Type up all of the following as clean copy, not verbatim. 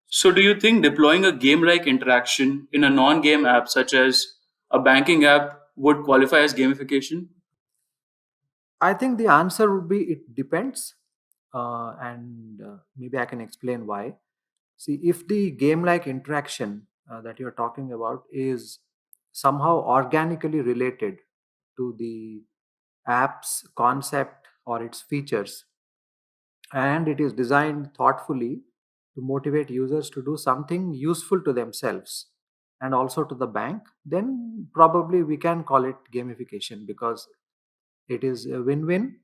So, do you think deploying a game like interaction in a non game app, such as a banking app, would qualify as gamification? I think the answer would be it depends, and maybe I can explain why. See, if the game like interaction that you're talking about is somehow organically related to the app's concept or its features, and it is designed thoughtfully to motivate users to do something useful to themselves and also to the bank, then probably we can call it gamification because it is a win win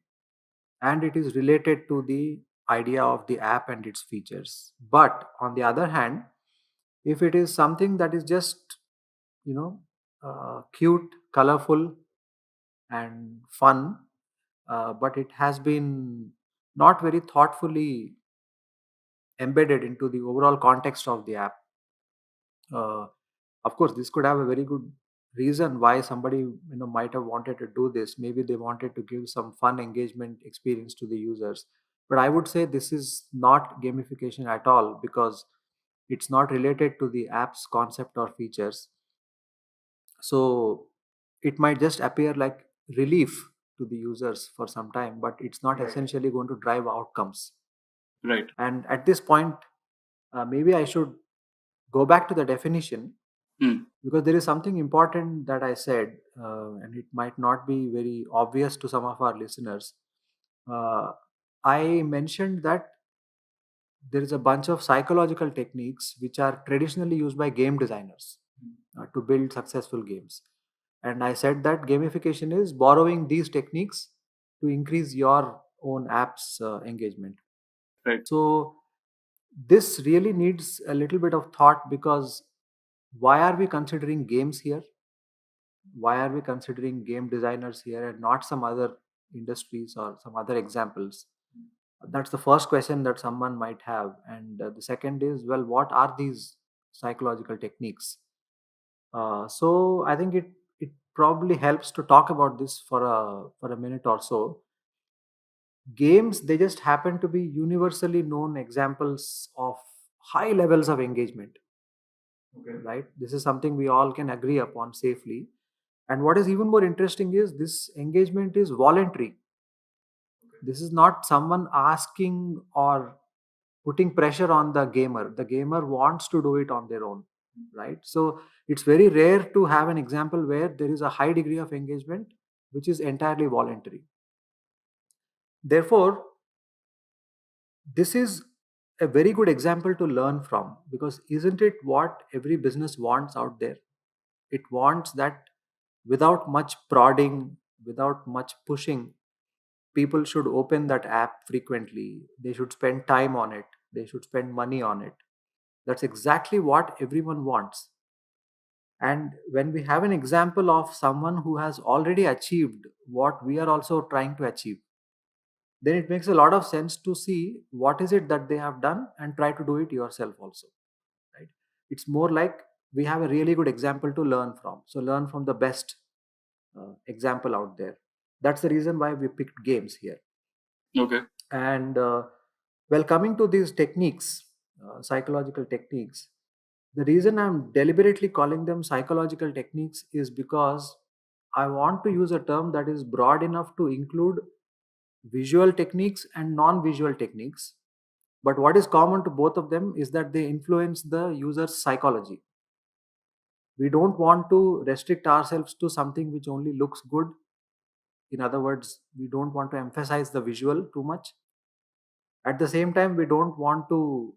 and it is related to the idea of the app and its features. But on the other hand, if it is something that is just, you know, cute, colorful, and fun, but it has been not very thoughtfully embedded into the overall context of the app. Uh, of course, this could have a very good reason why somebody might have wanted to do this. Maybe they wanted to give some fun engagement experience to the users. But I would say this is not gamification at all because it's not related to the app's concept or features. So it might just appear like relief to the users for some time, but it's not essentially going to drive outcomes. Right. And at this point, maybe I should go back to the definition Hmm. because there is something important that I said, and it might not be very obvious to some of our listeners. Uh, I mentioned that there is a bunch of psychological techniques which are traditionally used by game designers to build successful games. And I said that gamification is borrowing these techniques to increase your own app's engagement. Right. So, this really needs a little bit of thought because why are we considering games here? Why are we considering game designers here and not some other industries or some other examples? That's the first question that someone might have. And the second is, well, what are these psychological techniques? So I think it probably helps to talk about this for a minute or so. Games, they just happen to be universally known examples of high levels of engagement. Okay. Right? This is something we all can agree upon safely. And what is even more interesting is this engagement is voluntary. This is not someone asking or putting pressure on the gamer. The gamer wants to do it on their own, right? So it's very rare to have an example where there is a high degree of engagement which is entirely voluntary. Therefore, this is a very good example to learn from because isn't it what every business wants out there? It wants that without much prodding, without much pushing, people should open that app frequently. They should spend time on it. They should spend money on it. That's exactly what everyone wants. And when we have an example of someone who has already achieved what we are also trying to achieve, then it makes a lot of sense to see what is it that they have done and try to do it yourself also, right? It's more like we have a really good example to learn from. So learn from the best example out there. That's the reason why we picked games here. Okay. And well, coming to these techniques, psychological techniques, the reason I'm deliberately calling them psychological techniques is because I want to use a term that is broad enough to include visual techniques and non visual techniques. But what is common to both of them is that they influence the user's psychology. We don't want to restrict ourselves to something which only looks good. In other words, we don't want to emphasize the visual too much. At the same time, we don't want to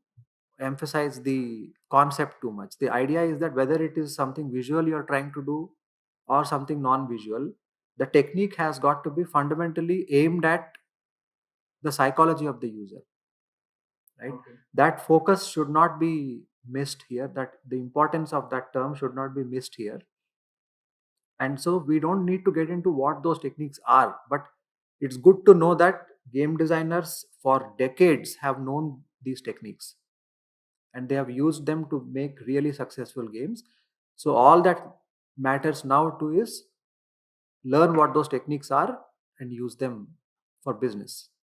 emphasize the concept too much. The idea is that whether it is something visual you're trying to do or something non visual, the technique has got to be fundamentally aimed at the psychology of the user, right? Okay. That focus should not be missed here, that the importance of that term should not be missed here. And so we don't need to get into what those techniques are, but it's good to know that game designers for decades have known these techniques and they have used them to make really successful games. So all that matters now to is learn what those techniques are and use them for business.